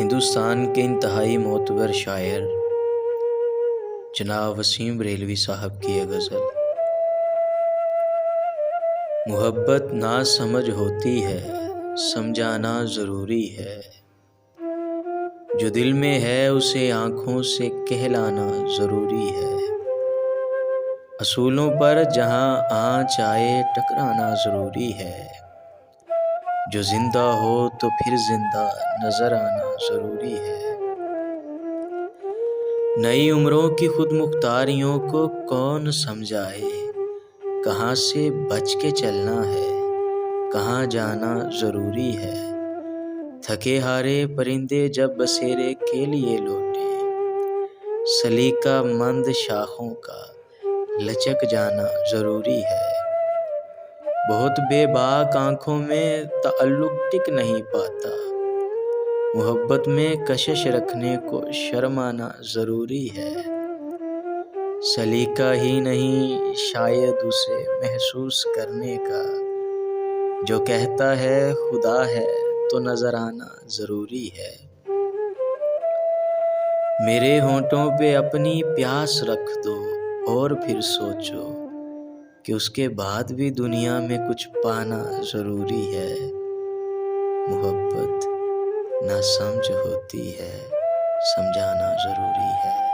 हिंदुस्तान के इंतहाई मोतबर शायर जनाब वसीम बरेलवी साहब की ये गज़ल। मोहब्बत ना समझ होती है, समझाना ज़रूरी है। जो दिल में है उसे आँखों से कहलाना ज़रूरी है। असूलों पर जहाँ आँच आए टकराना ज़रूरी है। जो जिंदा हो तो फिर जिंदा नजर आना ज़रूरी है। नई उम्रों की खुद मुख्तारियों को कौन समझाए, कहाँ से बच के चलना है, कहाँ जाना ज़रूरी है। थके हारे परिंदे जब बसेरे के लिए लौटे, सलीका मंद शाखों का लचक जाना ज़रूरी है। बहुत बेबाक आँखों में ताल्लुक टिक नहीं पाता, मोहब्बत में कशिश रखने को शर्माना ज़रूरी है। सलीका ही नहीं शायद उसे महसूस करने का, जो कहता है खुदा है तो नज़र आना ज़रूरी है। मेरे होंठों पे अपनी प्यास रख दो और फिर सोचो कि उसके बाद भी दुनिया में कुछ पाना ज़रूरी है। मोहब्बत ना समझ होती है, समझाना ज़रूरी है।